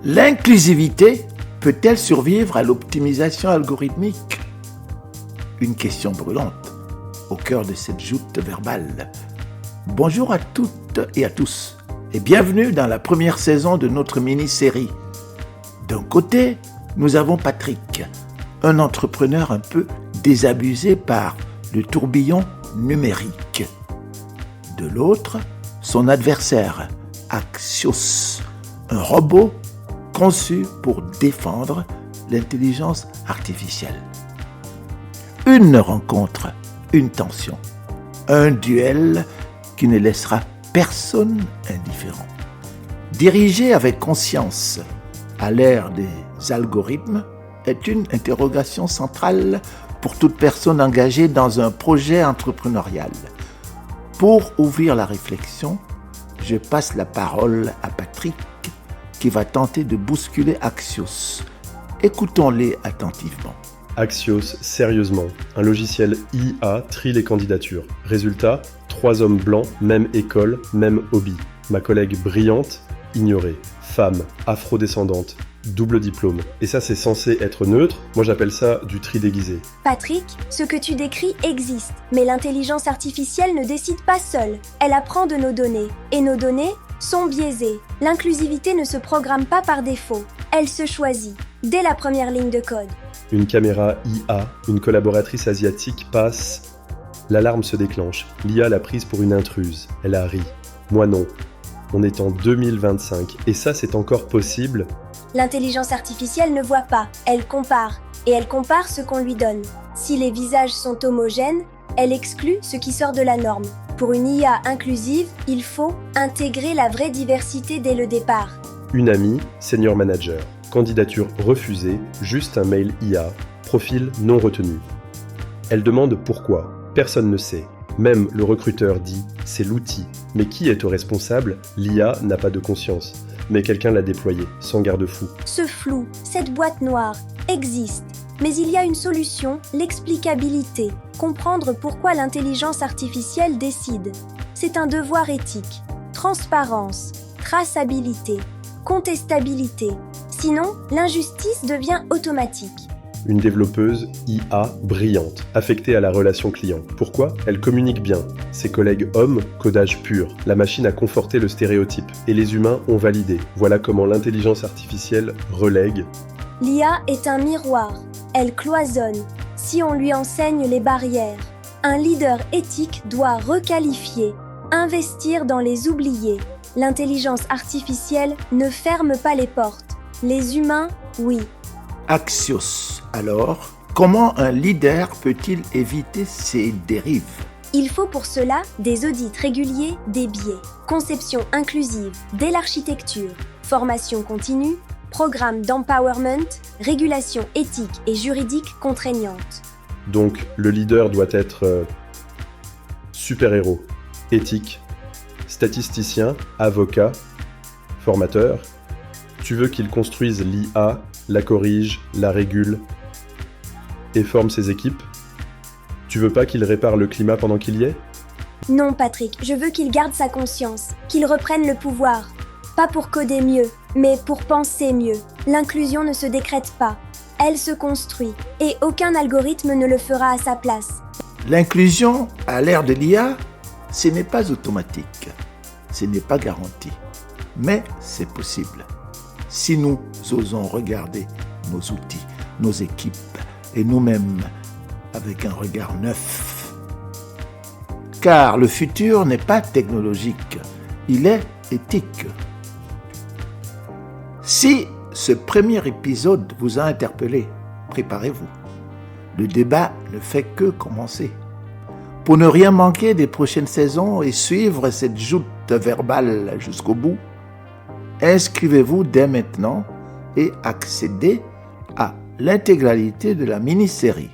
L'inclusivité peut-elle survivre à l'optimisation algorithmique? Une question brûlante au cœur de cette joute verbale. Bonjour à toutes et à tous et bienvenue dans la première saison de notre mini-série. D'un côté, nous avons Patrick, un entrepreneur un peu désabusé par le tourbillon numérique. De l'autre, son adversaire, Axios, un robot conçu pour défendre l'intelligence artificielle. Une rencontre, une tension, un duel qui ne laissera personne indifférent. Diriger avec conscience à l'ère des algorithmes est une interrogation centrale pour toute personne engagée dans un projet entrepreneurial. Pour ouvrir la réflexion, je passe la parole à Patrick qui va tenter de bousculer Axios. Écoutons-les attentivement. Axios, sérieusement, un logiciel IA trie les candidatures. Résultat, 3 hommes blancs, même école, même hobby. Ma collègue brillante, ignorée. Femme, afrodescendante, double diplôme. Et ça, c'est censé être neutre. Moi, j'appelle ça du tri déguisé. Patrick, ce que tu décris existe, mais l'intelligence artificielle ne décide pas seule. Elle apprend de nos données, et nos données sont biaisées. L'inclusivité ne se programme pas par défaut. Elle se choisit, dès la première ligne de code. Une caméra IA, une collaboratrice asiatique passe. L'alarme se déclenche. L'IA l'a prise pour une intruse. Elle a ri. Moi non. On est en 2025 et ça c'est encore possible. L'intelligence artificielle ne voit pas, elle compare. Et elle compare ce qu'on lui donne. Si les visages sont homogènes, elle exclut ce qui sort de la norme. Pour une IA inclusive, il faut intégrer la vraie diversité dès le départ. Une amie, senior manager. Candidature refusée, juste un mail IA, profil non retenu. Elle demande pourquoi. Personne ne sait. Même le recruteur dit « c'est l'outil ». Mais qui est au responsable? L'IA n'a pas de conscience. Mais quelqu'un l'a déployé, sans garde-fou. Ce flou, cette boîte noire, existe. Mais il y a une solution, l'explicabilité. Comprendre pourquoi l'intelligence artificielle décide. C'est un devoir éthique. Transparence, traçabilité, contestabilité. Sinon, l'injustice devient automatique. Une développeuse IA brillante, affectée à la relation client. Pourquoi? Elle communique bien. Ses collègues hommes, codage pur. La machine a conforté le stéréotype. Et les humains ont validé. Voilà comment l'intelligence artificielle relègue. L'IA est un miroir. Elle cloisonne. Si on lui enseigne les barrières, un leader éthique doit requalifier, investir dans les oubliés. L'intelligence artificielle ne ferme pas les portes. Les humains, oui. Axios, alors, comment un leader peut-il éviter ces dérives? Il faut pour cela des audits réguliers des biais, conception inclusive dès l'architecture, formation continue, programme d'empowerment, régulation éthique et juridique contraignante. Donc, le leader doit être super-héros, éthique, statisticien, avocat, formateur. Tu veux qu'il construise l'IA, la corrige, la régule et forme ses équipes? Tu veux pas qu'il répare le climat pendant qu'il y est? Non, Patrick, je veux qu'il garde sa conscience, qu'il reprenne le pouvoir. Pas pour coder mieux, mais pour penser mieux. L'inclusion ne se décrète pas, elle se construit, et aucun algorithme ne le fera à sa place. L'inclusion à l'ère de l'IA, ce n'est pas automatique, ce n'est pas garanti, mais c'est possible. Si nous osons regarder nos outils, nos équipes et nous-mêmes avec un regard neuf. Car le futur n'est pas technologique, il est éthique. Si ce premier épisode vous a interpellé, préparez-vous. Le débat ne fait que commencer. Pour ne rien manquer des prochaines saisons et suivre cette joute verbale jusqu'au bout, inscrivez-vous dès maintenant et accédez à l'intégralité de la mini-série.